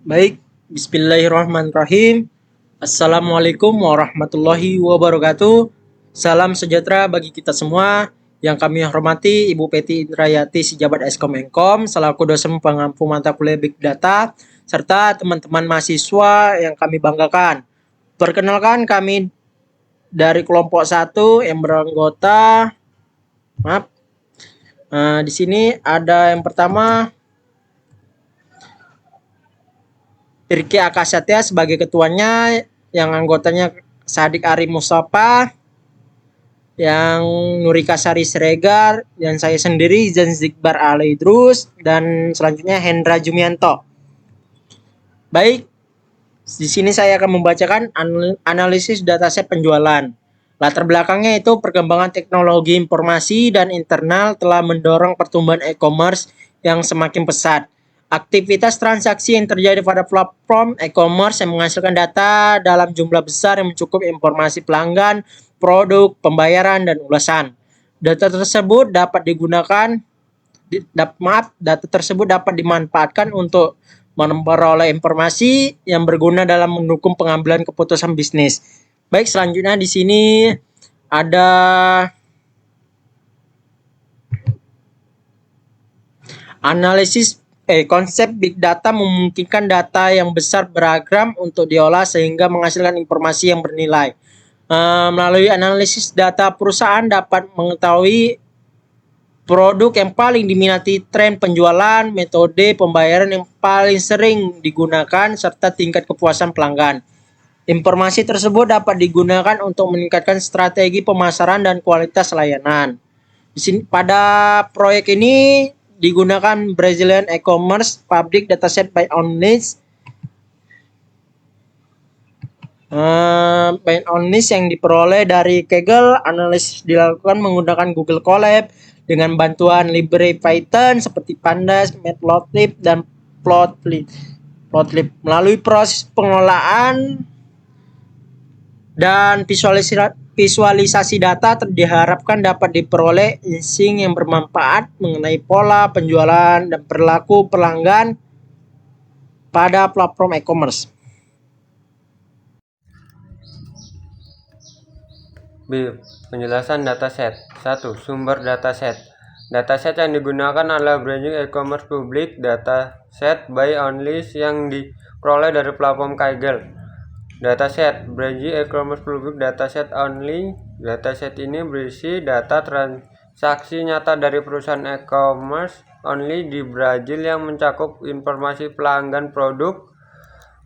Baik, bismillahirrahmanirrahim. Assalamualaikum warahmatullahi wabarakatuh. Salam sejahtera bagi kita semua. Yang kami hormati Ibu Peti Indrayati Sijabat Eskom Enkom selaku dosen pengampu mata kuliah Big Data serta teman-teman mahasiswa yang kami banggakan. Perkenalkan kami dari kelompok 1 yang beranggota di sini ada yang pertama Irki Akasatya sebagai ketuanya, yang anggotanya Sadik Ari Mustafa, yang Nurika Sari Siregar, dan saya sendiri Zanzikbar Ali Idrus, dan selanjutnya Hendra Jumianto. Baik, di sini saya akan membacakan analisis dataset penjualan. Latar belakangnya itu perkembangan teknologi informasi dan internal telah mendorong pertumbuhan e-commerce yang semakin pesat. Aktivitas transaksi yang terjadi pada platform e-commerce yang menghasilkan data dalam jumlah besar yang mencukupi informasi pelanggan, produk, pembayaran, dan ulasan. Data tersebut dapat dimanfaatkan untuk memperoleh informasi yang berguna dalam mendukung pengambilan keputusan bisnis. Baik, selanjutnya di sini ada analisis konsep big data memungkinkan data yang besar beragam untuk diolah sehingga menghasilkan informasi yang bernilai. Melalui analisis data perusahaan dapat mengetahui produk yang paling diminati, tren penjualan, metode pembayaran yang paling sering digunakan, serta tingkat kepuasan pelanggan. Informasi tersebut dapat digunakan untuk meningkatkan strategi pemasaran dan kualitas layanan. Di sini, pada proyek ini digunakan Brazilian e-commerce public dataset by Omnis. Yang diperoleh dari Kaggle. Analisis dilakukan menggunakan Google Colab dengan bantuan library Python seperti Pandas, Matplotlib, dan Plotlib. Melalui proses pengelolaan dan visualisasi data diharapkan dapat diperoleh insight yang bermanfaat mengenai pola penjualan dan perilaku pelanggan pada platform e-commerce. B. Penjelasan dataset. 1. Sumber dataset. Dataset yang digunakan adalah Branding E-commerce Public Dataset by Onlys yang diperoleh dari platform Kaggle. Dataset Branding E-commerce Public Dataset Only. Dataset ini berisi data transaksi nyata dari perusahaan e-commerce only di Brazil yang mencakup informasi pelanggan, produk,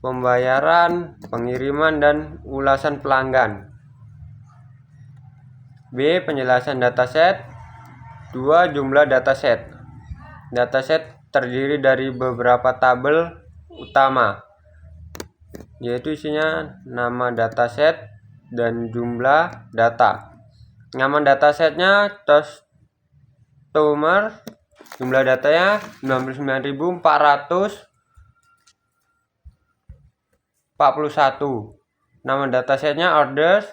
pembayaran, pengiriman, dan ulasan pelanggan. B. Penjelasan dataset. 2. Jumlah dataset. Dataset terdiri dari beberapa tabel utama, yaitu isinya nama dataset dan jumlah data. Nama datasetnya customer, jumlah datanya 99.441. Nama datasetnya orders,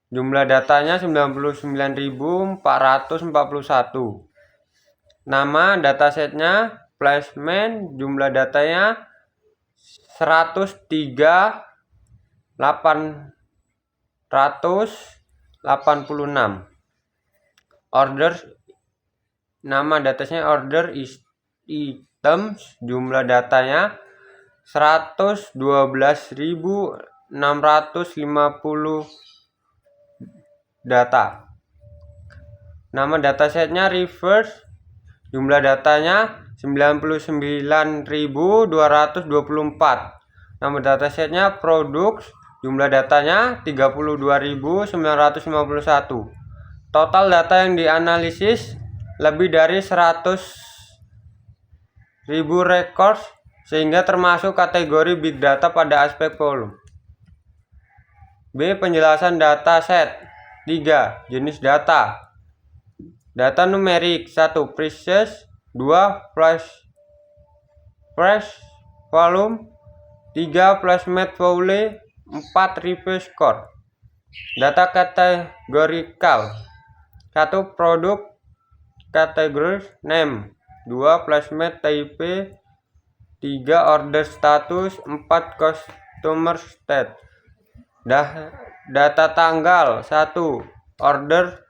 jumlah datanya 99.441. Nama datasetnya placement, jumlah datanya 103.886. Orders, nama datasetnya order items, jumlah datanya 112.650 data. Nama datasetnya reverse, jumlah datanya 99.224. Nama datasetnya products, jumlah datanya 32.951. Total data yang dianalisis lebih dari 100.000 records sehingga termasuk kategori big data pada aspek volume. B. Penjelasan dataset. 3. Jenis data. Data numerik. 1. Prices. 2. Price volume. 3. Placement volume. 4. Review score. Data kategorikal. 1. Produk category name. 2. Placement type. 3. Order status. 4. Customer state. Data tanggal. 1. Order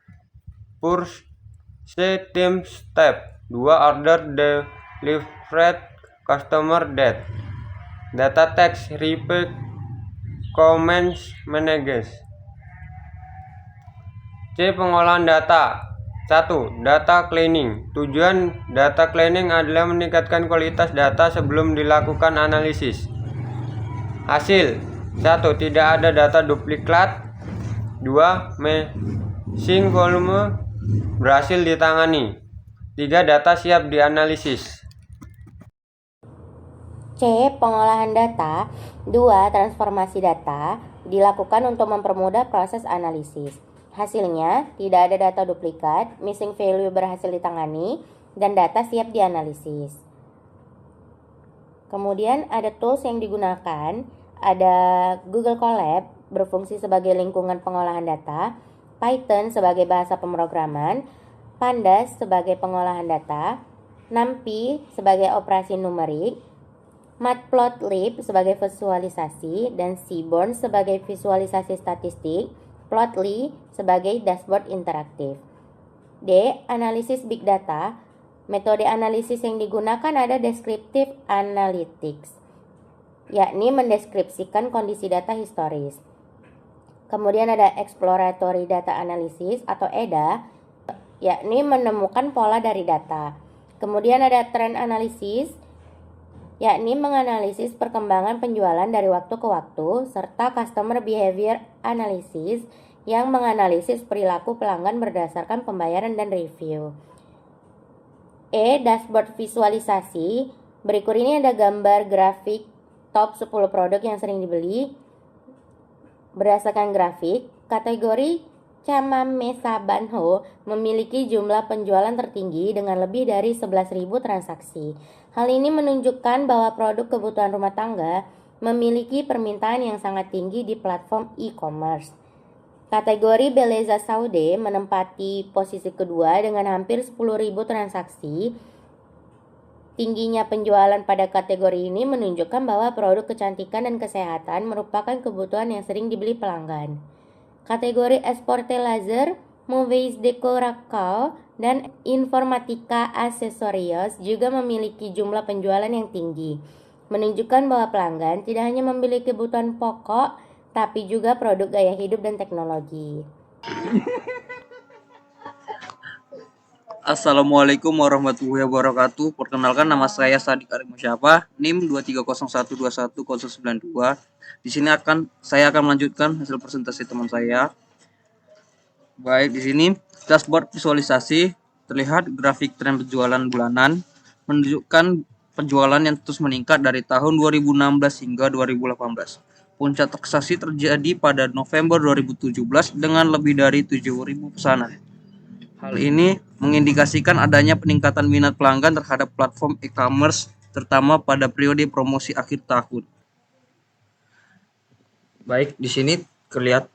purchase team step. 2. Order delivered customer date. Data text. Repeat comments managers. C. Pengolahan data. 1. Data cleaning. Tujuan data cleaning adalah meningkatkan kualitas data sebelum dilakukan analisis. Hasil. 1. Tidak ada data duplikat. 2. Missing volume berhasil ditangani. 3. Data siap dianalisis. C. Pengolahan data. 2. Transformasi data dilakukan untuk mempermudah proses analisis. Hasilnya, tidak ada data duplikat, missing value berhasil ditangani, dan data siap dianalisis. Kemudian ada tools yang digunakan, ada Google Colab berfungsi sebagai lingkungan pengolahan data, Python sebagai bahasa pemrograman, Pandas sebagai pengolahan data, NumPy sebagai operasi numerik, Matplotlib sebagai visualisasi, dan Seaborn sebagai visualisasi statistik, Plotly sebagai dashboard interaktif. D. Analisis Big Data. Metode analisis yang digunakan ada Descriptive Analytics, yakni mendeskripsikan kondisi data historis. Kemudian ada Exploratory Data Analysis atau EDA, yakni menemukan pola dari data. Kemudian ada Trend Analysis, yakni menganalisis perkembangan penjualan dari waktu ke waktu, serta Customer Behavior Analysis yang menganalisis perilaku pelanggan berdasarkan pembayaran dan review. E. Dashboard visualisasi. Berikut ini ada gambar grafik top 10 produk yang sering dibeli. Berdasarkan grafik, kategori Chamame Sabanho memiliki jumlah penjualan tertinggi dengan lebih dari 11.000 transaksi. Hal ini menunjukkan bahwa produk kebutuhan rumah tangga memiliki permintaan yang sangat tinggi di platform e-commerce. Kategori Beleza Saude menempati posisi kedua dengan hampir 10.000 transaksi. Tingginya penjualan pada kategori ini menunjukkan bahwa produk kecantikan dan kesehatan merupakan kebutuhan yang sering dibeli pelanggan. Kategori Esporte Laser, Movies Decoracal, dan Informatika Accesorios juga memiliki jumlah penjualan yang tinggi, menunjukkan bahwa pelanggan tidak hanya membeli kebutuhan pokok, tapi juga produk gaya hidup dan teknologi. Assalamualaikum warahmatullahi wabarakatuh. Perkenalkan, nama saya Sadik Arif Musyafah, NIM 230121092. Di sini saya akan melanjutkan hasil presentasi teman saya. Baik, di sini dashboard visualisasi, terlihat grafik tren penjualan bulanan menunjukkan penjualan yang terus meningkat dari tahun 2016 hingga 2018. Puncak transaksi terjadi pada November 2017 dengan lebih dari 7.000 pesanan. Hal ini mengindikasikan adanya peningkatan minat pelanggan terhadap platform e-commerce, terutama pada periode promosi akhir tahun. Baik, di sini terlihat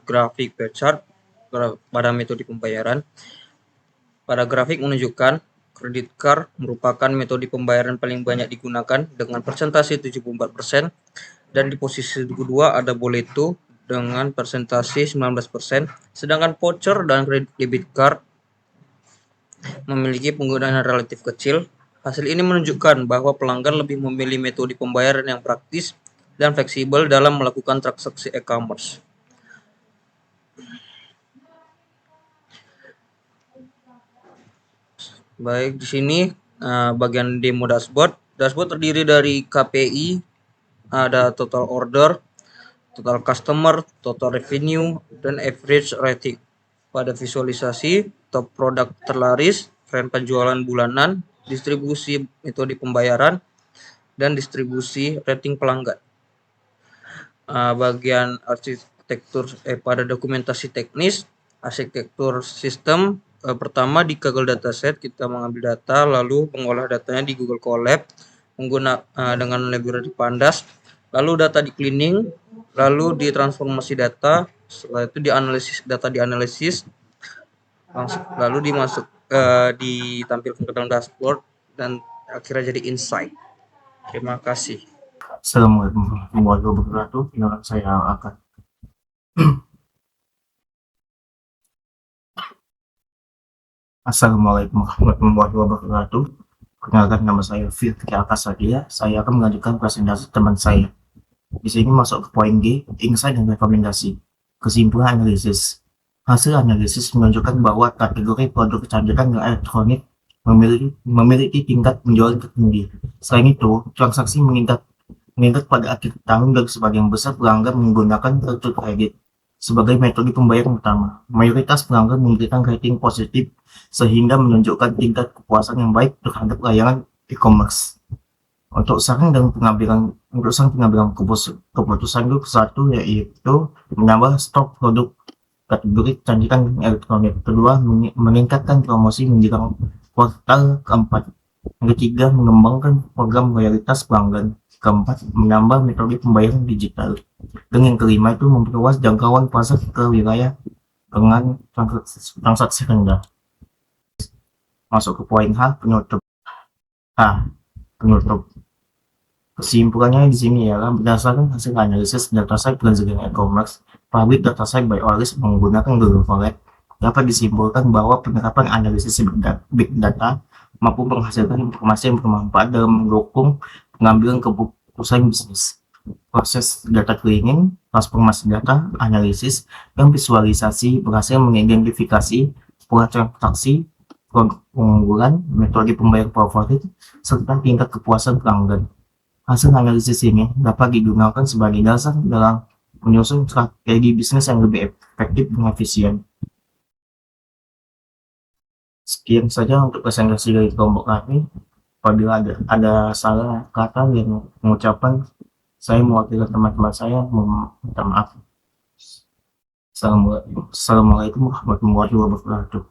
grafik pie chart pada metode pembayaran. Pada grafik menunjukkan kredit card merupakan metode pembayaran paling banyak digunakan dengan persentase 74%, dan di posisi kedua ada Boleto dengan persentase 19%, sedangkan voucher dan debit card memiliki penggunaan yang relatif kecil. Hasil ini menunjukkan bahwa pelanggan lebih memilih metode pembayaran yang praktis dan fleksibel dalam melakukan transaksi e-commerce. Baik, di sini bagian demo dashboard. Dashboard terdiri dari KPI, ada total order, total customer, total revenue, dan average rating. Pada visualisasi, top produk terlaris, tren penjualan bulanan, distribusi metode pembayaran, dan distribusi rating pelanggan. Bagian arsitektur pada dokumentasi teknis, arsitektur sistem. Pertama, di Google Dataset kita mengambil data, lalu mengolah datanya di Google Colab dengan library Pandas, lalu data di cleaning, lalu ditransformasi data, setelah itu dianalisis, lalu ditampilkan ke dalam dashboard, dan akhirnya jadi insight. Terima kasih. Assalamualaikum warahmatullahi wabarakatuh. Perkenalkan saya akan Assalamualaikum warahmatullahi wabarakatuh. Perkenalkan nama saya Firki Akasadia. Saya akan melanjutkan presentasi teman saya. Di sini masuk ke poin G, insight dan rekomendasi. Kesimpulan analisis. Hasil analisis menunjukkan bahwa kategori produk kecantikan elektronik memiliki tingkat penjualan tertinggi. Selain itu, transaksi meningkat pada akhir tahun dan sebagian besar pelanggan menggunakan kartu kredit sebagai metode pembayaran utama. Mayoritas pelanggan memberikan rating positif sehingga menunjukkan tingkat kepuasan yang baik terhadap layanan e-commerce. Untuk saran pengambilan keputusan grup satu yaitu menambah stok produk kategori kecantikan elektronik. Kedua, meningkatkan promosi menjelang kuartal keempat. Ketiga, mengembangkan program loyalitas pelanggan. Keempat, menambah metode pembayaran digital. Dan yang kelima itu memperluas jangkauan pasar ke wilayah dengan transaksi rendah. Masuk ke poin H, penutup. Kesimpulannya di sini ialah berdasarkan hasil analisis dataset belajar e-commerce, public dataset by Oris menggunakan Google Colab, dapat disimpulkan bahwa penerapan analisis big data mampu menghasilkan informasi yang bermanfaat dalam mendukung pengambilan keputusan bisnis. Proses data cleaning, transformasi data, analisis, dan visualisasi berhasil mengidentifikasi pola transaksi, produk unggulan, metode pembayaran favorit, serta tingkat kepuasan pelanggan. Hasil analisis ini dapat digunakan sebagai dasar dalam menyusun strategi bisnis yang lebih efektif dan efisien. Sekian saja untuk presentasi dari kelompok kami. Apabila ada salah kata yang mengucapkan, saya mewakili teman-teman saya meminta maaf. Assalamualaikum warahmatullahi wabarakatuh.